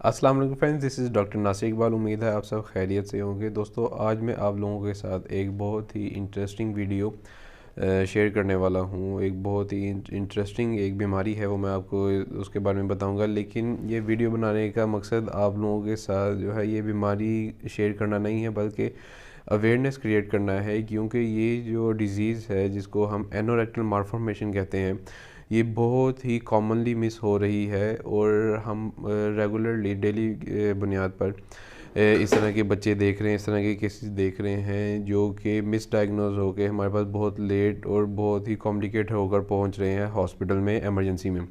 अस्सलाम वालेकुम friends, this is doctor Nasir Iqbal. उम्मीद है आप सब खैरियत से होंगे। दोस्तों, आज मैं आप लोगों के साथ एक बहुत ही इंटरेस्टिंग वीडियो शेयर करने वाला हूँ। एक बहुत ही इंटरेस्टिंग एक बीमारी है, वो मैं आपको उसके बारे में बताऊँगा। लेकिन ये वीडियो बनाने का मकसद आप लोगों के साथ जो है ये बीमारी शेयर करना नहीं है, बल्कि अवेयरनेस क्रिएट करना है। क्योंकि ये जो डिज़ीज़ है जिसको हम एनोरेक्टल मालफॉर्मेशन कहते हैं, ये बहुत ही कॉमनली मिस हो रही है। और हम रेगुलरली डेली बुनियाद पर इस तरह के बच्चे देख रहे हैं, इस तरह के केसेस देख रहे हैं जो कि मिस डायग्नोज होकर हमारे पास बहुत लेट और बहुत ही कॉम्प्लिकेट होकर पहुंच रहे हैं हॉस्पिटल में, एमरजेंसी में।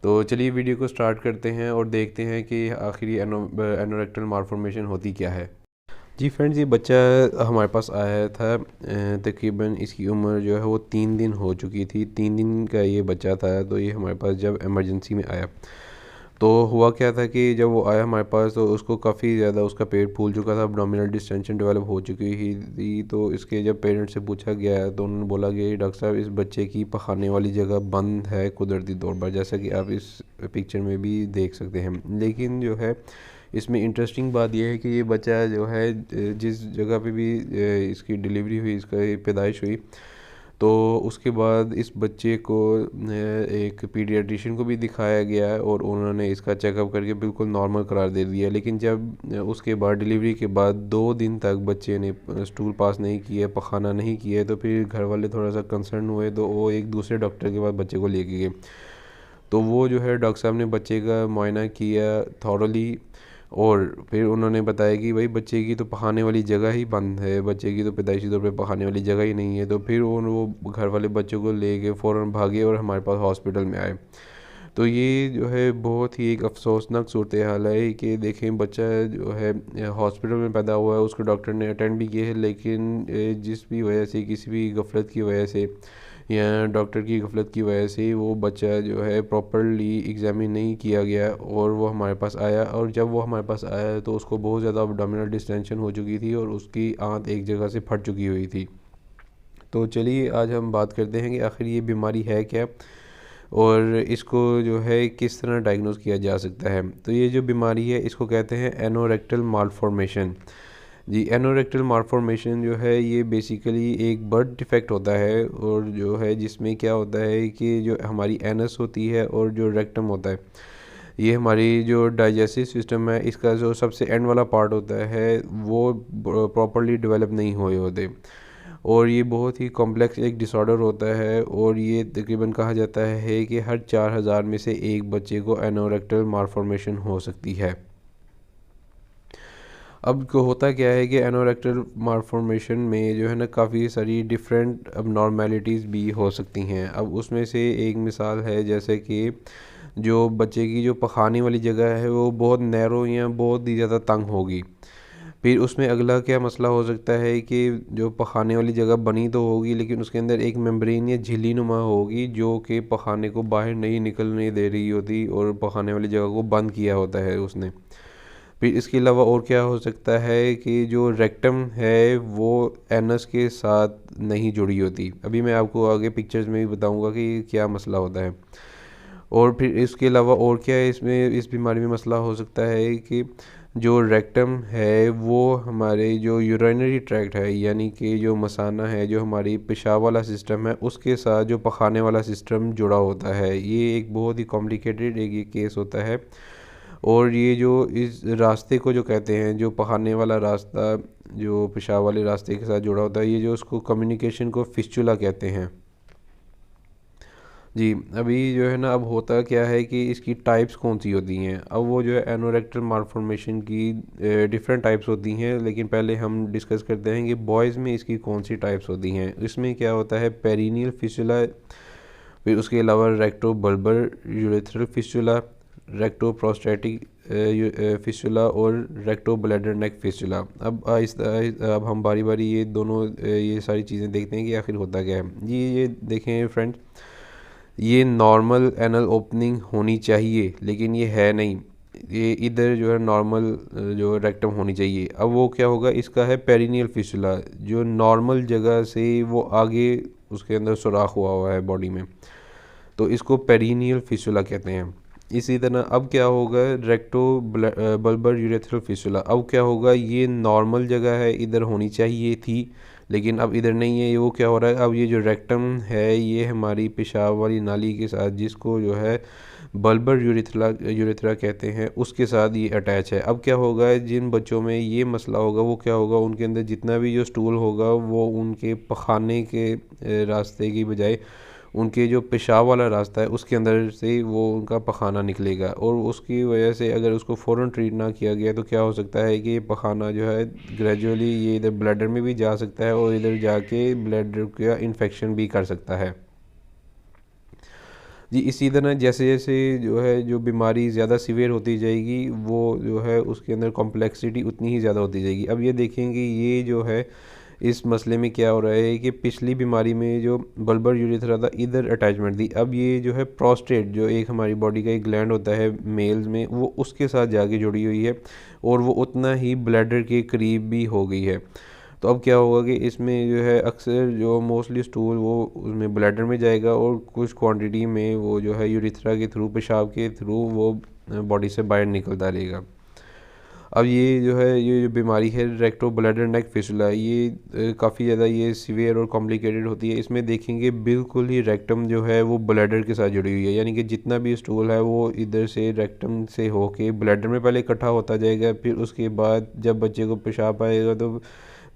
तो चलिए वीडियो को स्टार्ट करते हैं और देखते हैं कि आखिर ये एनोरेक्टल मालफॉर्मेशन होती क्या है। जी फ्रेंड्स, ये बच्चा हमारे पास आया था। तकरीबन इसकी उम्र जो है वो 3 दिन हो चुकी थी। 3 दिन का ये बच्चा था। तो ये हमारे पास जब इमरजेंसी में आया तो हुआ क्या था कि जब वो आया हमारे पास तो उसको काफ़ी ज़्यादा उसका पेट फूल चुका था, अब्डोमिनल डिस्टेंशन डेवलप हो चुकी ही थी। तो इसके जब पेरेंट्स से पूछा गया तो उन्होंने बोला कि डॉक्टर साहब, इस बच्चे की पखाने वाली जगह बंद है कुदरती तौर पर, जैसा कि आप इस पिक्चर में भी देख सकते हैं। लेकिन जो है इसमें इंटरेस्टिंग बात यह है कि ये बच्चा जो है जिस जगह पे भी इसकी डिलीवरी हुई, इसका पैदाइश हुई, तो उसके बाद इस बच्चे को एक पीडियाट्रिशियन को भी दिखाया गया और उन्होंने इसका चेकअप करके बिल्कुल नॉर्मल करार दे दिया। लेकिन जब उसके बाद डिलीवरी के बाद 2 दिन तक बच्चे ने स्टूल पास नहीं किया, पखाना नहीं किया, तो फिर घर वाले थोड़ा सा कंसर्न हुए। तो वो एक दूसरे डॉक्टर के पास बच्चे को लेके गए। तो वो जो है डॉक्टर साहब ने बच्चे का मुआयना किया थॉरली, और फिर उन्होंने बताया कि भाई बच्चे की तो पखाने वाली जगह ही बंद है, बच्चे की तो पैदाइशी तौर पे पखाने वाली जगह ही नहीं है। तो फिर वो घर वाले बच्चे को लेके फ़ौरन भागे और हमारे पास हॉस्पिटल में आए। तो ये जो है बहुत ही एक अफसोसनाक सूरत हाल है कि देखें, बच्चा जो है हॉस्पिटल में पैदा हुआ है, उसको डॉक्टर ने अटेंड भी किया है, लेकिन जिस भी वजह से, किसी भी गफलत की वजह से या डॉक्टर की गफलत की वजह से वो बच्चा जो है प्रॉपरली एग्ज़ामिन नहीं किया गया और वो हमारे पास आया। और जब वो हमारे पास आया तो उसको बहुत ज़्यादा अब्डोमिनल डिस्टेंशन हो चुकी थी और उसकी आंत एक जगह से फट चुकी हुई थी। तो चलिए आज हम बात करते हैं कि आखिर ये बीमारी है क्या और इसको जो है किस तरह डायग्नोस किया जा सकता है। तो ये जो बीमारी है इसको कहते हैं एनोरेक्टल मालफॉर्मेशन। जी, एनोरेक्टल मालफॉर्मेशन जो है ये बेसिकली एक बर्थ डिफेक्ट होता है, और जो है जिसमें क्या होता है कि जो हमारी एनस होती है और जो रेक्टम होता है, ये हमारी जो डाइजेस्टिव सिस्टम है, इसका जो सबसे एंड वाला पार्ट होता है वो प्रॉपरली डेवलप नहीं हुए होते। और ये बहुत ही कॉम्प्लेक्स एक डिसऑर्डर होता है, और ये तकरीबन कहा जाता है कि हर 4000 में से एक बच्चे को एनोरेक्टल मालफॉर्मेशन हो सकती है। अब को होता क्या है कि एनोरेक्टल मालफॉर्मेशन में जो है ना काफ़ी सारी डिफरेंट अब नॉर्मेलिटीज़ भी हो सकती हैं। अब उसमें से एक मिसाल है जैसे कि जो बच्चे की जो पखाने वाली जगह है वो बहुत नैरो या बहुत ही ज़्यादा तंग होगी। फिर उसमें अगला क्या मसला हो सकता है कि जो पखाने वाली जगह बनी तो होगी, लेकिन उसके अंदर एक मेम्ब्रेन या झिल्ली नुमा होगी जो कि पखाने को बाहर नहीं निकलने दे रही होती और पखाने वाली जगह को बंद किया होता है उसने। फिर इसके अलावा और क्या हो सकता है कि जो रेक्टम है वो एनस के साथ नहीं जुड़ी होती। अभी मैं आपको आगे पिक्चर्स में भी बताऊंगा कि क्या मसला होता है। और फिर इसके अलावा और क्या है, इसमें इस बीमारी में मसला हो सकता है कि जो रेक्टम है वो हमारे जो यूरिनरी ट्रैक्ट है, यानी कि जो मसाना है, जो हमारी पेशाब वाला सिस्टम है, उसके साथ जो पखाने वाला सिस्टम जुड़ा होता है। ये एक बहुत ही कॉम्प्लिकेटेड एक ये केस होता है। और ये जो इस रास्ते को जो कहते हैं, जो पखाने वाला रास्ता जो पेशाब वाले रास्ते के साथ जुड़ा होता है, ये जो उसको कम्युनिकेशन को फिस्चुला कहते हैं। जी, अभी जो है ना, अब होता क्या है कि इसकी टाइप्स कौन सी होती हैं। अब वो जो है एनोरेक्टल मालफॉर्मेशन की डिफरेंट टाइप्स होती हैं, लेकिन पहले हम डिस्कस करते हैं कि बॉयज़ में इसकी कौन सी टाइप्स होती हैं। इसमें क्या होता है, पेरिनियल फिस्टुला, फिर उसके अलावा recto bulbar urethral fistula, recto prostatic fistula और रेक्टो ब्लैडर नेक फिस्टुला। अब अब हम बारी बारी ये दोनों ये सारी चीज़ें देखते हैं कि आखिर होता क्या है। जी, ये देखें फ्रेंड्स, ये नॉर्मल एनल ओपनिंग होनी चाहिए, लेकिन ये है नहीं। ये इधर जो है नॉर्मल जो रेक्टम होनी चाहिए। अब वो क्या होगा, इसका है पेरिनियल फिस्टुला, जो नॉर्मल जगह से वो आगे उसके अंदर सुराख हुआ हुआ है बॉडी में, तो इसको पेरिनियल फिस्टुला कहते हैं। इसी तरह अब क्या होगा, रेक्टो बल्बर यूरेथ्रल फिस्टुला। अब क्या होगा, ये नॉर्मल जगह है, इधर होनी चाहिए थी लेकिन अब इधर नहीं है। ये वो क्या हो रहा है, अब ये जो रेक्टम है ये हमारी पेशाब वाली नाली के साथ, जिसको जो है बल्बर यूरेथ्रा कहते हैं, उसके साथ ये अटैच है। अब क्या होगा, जिन बच्चों में ये मसला होगा वो क्या होगा, उनके अंदर जितना भी जो स्टूल होगा वो उनके पखाने के रास्ते की बजाय उनके जो पेशाब वाला रास्ता है उसके अंदर से वो उनका पखाना निकलेगा, और उसकी वजह से अगर उसको फ़ौरन ट्रीट ना किया गया तो क्या हो सकता है कि ये पखाना जो है ग्रेजुअली ये इधर ब्लैडर में भी जा सकता है और इधर जाके ब्लैडर का इन्फेक्शन भी कर सकता है जी। इसी तरह जैसे जैसे जो है जो बीमारी ज़्यादा सीवियर होती जाएगी वो जो है उसके अंदर कॉम्प्लेक्सिटी उतनी ही ज़्यादा होती जाएगी। अब ये देखेंगे ये जो है इस मसले में क्या हो रहा है कि पिछली बीमारी में जो बल्बर यूरेथ्रा था इधर अटैचमेंट थी, अब ये जो है प्रोस्टेट जो एक हमारी बॉडी का एक ग्लैंड होता है मेल्स में, वो उसके साथ जाके जुड़ी हुई है और वो उतना ही ब्लैडर के करीब भी हो गई है। तो अब क्या होगा कि इसमें जो है अक्सर जो मोस्टली स्टूल वो उसमें ब्लैडर में जाएगा और कुछ क्वांटिटी में वो जो है यूरिथ्रा के थ्रू, पेशाब के थ्रू वो बॉडी से बाहर निकलता रहेगा। अब ये जो है ये जो बीमारी है रेक्टो ब्लैडर नेक फिस्टुला, ये काफ़ी ज़्यादा ये सीवियर और कॉम्प्लिकेटेड होती है। इसमें देखेंगे बिल्कुल ही रेक्टम जो है वो ब्लैडर के साथ जुड़ी हुई है, यानी कि जितना भी स्टूल है वो इधर से रेक्टम से होके ब्लैडर में पहले इकट्ठा होता जाएगा, फिर उसके बाद जब बच्चे को पेशाब आएगा तो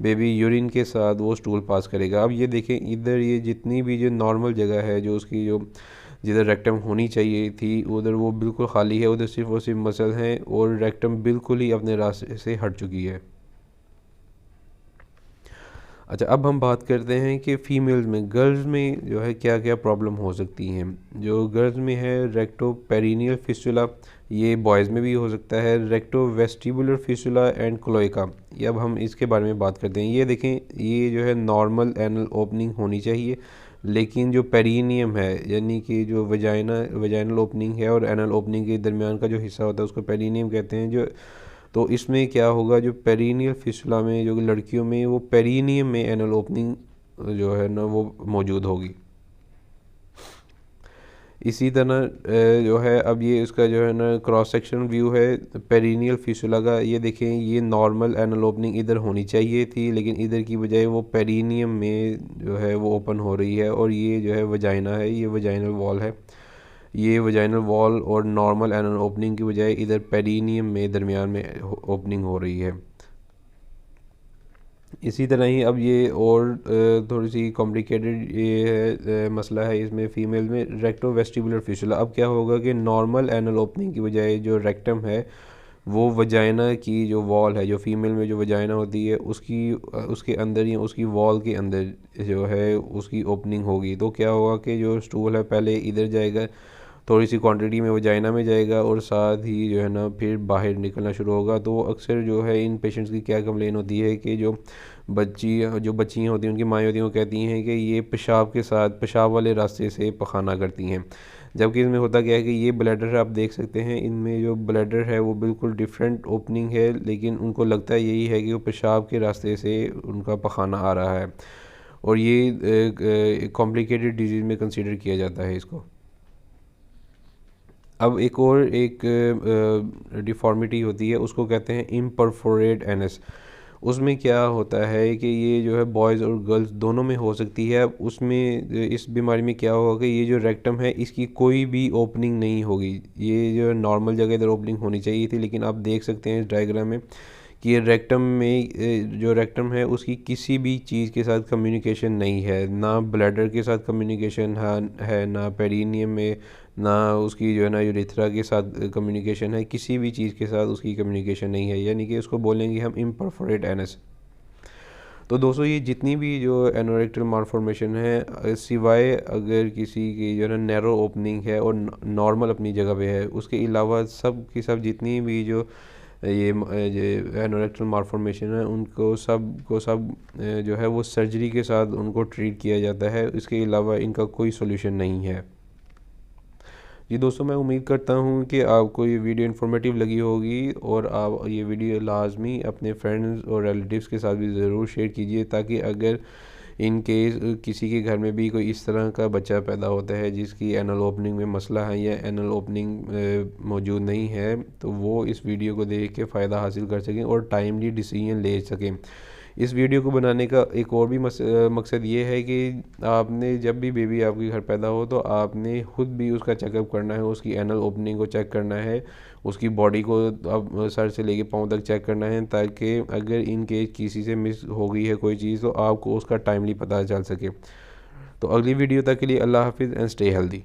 बेबी यूरिन के साथ वो स्टूल पास करेगा। अब ये देखें इधर ये जितनी भी जो नॉर्मल जगह है जो उसकी जो जिधर रेक्टम होनी चाहिए थी उधर वो बिल्कुल खाली है, उधर सिर्फ और सिर्फ मसल हैं और रेक्टम बिल्कुल ही अपने रास्ते से हट चुकी है। अच्छा, अब हम बात करते हैं कि फ़ीमेल्स में, गर्ल्स में जो है क्या क्या प्रॉब्लम हो सकती हैं। जो गर्ल्स में है रेक्टो पेरिनियल फिस्टुला, ये बॉयज़ में भी हो सकता है। Recto vestibular fistula and cloaca, ये अब हम इसके बारे में बात करते हैं। ये देखें ये जो है नॉर्मल एनल ओपनिंग होनी चाहिए, लेकिन जो पेरिनियम है यानी कि जो वजाइनल ओपनिंग है और एनल ओपनिंग के दरमियान का जो हिस्सा होता है उसको पेरिनियम कहते हैं। जो तो इसमें क्या होगा, जो पेरिनियल फिस्टुला में जो लड़कियों में वो पेरिनियम में एनल ओपनिंग जो है ना वो मौजूद होगी। इसी तरह जो है अब ये इसका जो है ना क्रॉस सेक्शन व्यू है पेरिनियल फिस्टुला का। ये देखें ये नॉर्मल एनल ओपनिंग इधर होनी चाहिए थी लेकिन इधर की बजाय वो पेरिनियम में जो है वो ओपन हो रही है, और ये जो है वजाइना है, ये वजाइनल वॉल है। ये वजाइनल वॉल और नॉर्मल एनल ओपनिंग की बजाय इधर पेरिनियम में दरमियान में ओपनिंग हो रही है। इसी तरह ही अब ये और थोड़ी सी कॉम्प्लिकेटेड ये है मसला है इसमें फ़ीमेल में रेक्टो वेस्टिबुलर फिस्टुला। अब क्या होगा कि नॉर्मल एनल ओपनिंग की बजाय जो रेक्टम है वो वजाइना की जो वॉल है, जो फीमेल में जो वजाइना होती है उसकी उसके अंदर या उसकी वॉल के अंदर जो है उसकी ओपनिंग होगी। तो क्या होगा कि जो स्टूल है पहले इधर जाएगा, थोड़ी सी क्वांटिटी में वजाइना में जाएगा और साथ ही जो है ना फिर बाहर निकलना शुरू होगा। तो अक्सर जो है इन पेशेंट्स की क्या कंप्लेन होती है कि जो बच्चियाँ होती हैं उनकी माएँ होती हैं वो कहती हैं कि ये पेशाब के साथ पेशाब वाले रास्ते से पखाना करती हैं, जबकि इसमें होता क्या है कि ये ब्लैडर आप देख सकते हैं इनमें जो ब्लैडर है वो बिल्कुल डिफरेंट ओपनिंग है, लेकिन उनको लगता है यही है कि वो पेशाब के रास्ते से उनका पखाना आ रहा है, और ये कॉम्प्लिकेटेड डिजीज़ में कंसिडर किया जाता है इसको। अब एक डिफ़ॉर्मिटी होती है उसको कहते हैं इम्परफोरेट एनस। उसमें क्या होता है कि ये जो है बॉयज़ और गर्ल्स दोनों में हो सकती है। अब उसमें इस बीमारी में क्या होगा कि ये जो रेक्टम है इसकी कोई भी ओपनिंग नहीं होगी। ये जो नॉर्मल जगह इधर ओपनिंग होनी चाहिए थी, लेकिन आप देख सकते हैं इस डायग्राम में कि ये रेक्टम में जो रेक्टम है उसकी किसी भी चीज़ के साथ कम्युनिकेशन नहीं है, ना ब्लैडर के साथ कम्युनिकेशन है ना पेरिनियम में, ना उसकी जो है ना यूरेथ्रा के साथ कम्युनिकेशन है, किसी भी चीज़ के साथ उसकी कम्युनिकेशन नहीं है, यानी कि उसको बोलेंगे हम इम्परफोरेट एनस। तो दोस्तों ये जितनी भी जो एनोरेक्टल मालफॉर्मेशन है सिवाय अगर किसी की जो है ना नैरो ओपनिंग है और नॉर्मल अपनी जगह पे है, उसके अलावा सब की सब जितनी भी जो ये एनोरेक्टल मालफॉर्मेशन है उनको सब जो है वो सर्जरी के साथ उनको ट्रीट किया जाता है, इसके अलावा इनका कोई सोल्यूशन नहीं है। जी दोस्तों, मैं उम्मीद करता हूँ कि आपको ये वीडियो इन्फॉर्मेटिव लगी होगी और आप ये वीडियो लाजमी अपने फ्रेंड्स और रिलेटिव्स के साथ भी ज़रूर शेयर कीजिए, ताकि अगर इन केस किसी के घर में भी कोई इस तरह का बच्चा पैदा होता है जिसकी एनल ओपनिंग में मसला है या एनल ओपनिंग मौजूद नहीं है, तो वो इस वीडियो को देख के फ़ायदा हासिल कर सकें और टाइमली डिसीजन ले सकें। इस वीडियो को बनाने का एक और भी मकसद ये है कि आपने जब भी बेबी आपके घर पैदा हो तो आपने खुद भी उसका चेकअप करना है, उसकी एनल ओपनिंग को चेक करना है, उसकी बॉडी को अब सर से लेके पाँव तक चेक करना है, ताकि अगर इन केस किसी से मिस हो गई है कोई चीज़ तो आपको उसका टाइमली पता चल सके। तो अगली वीडियो तक के लिए अल्लाह हाफिज़ एंड स्टे हेल्दी।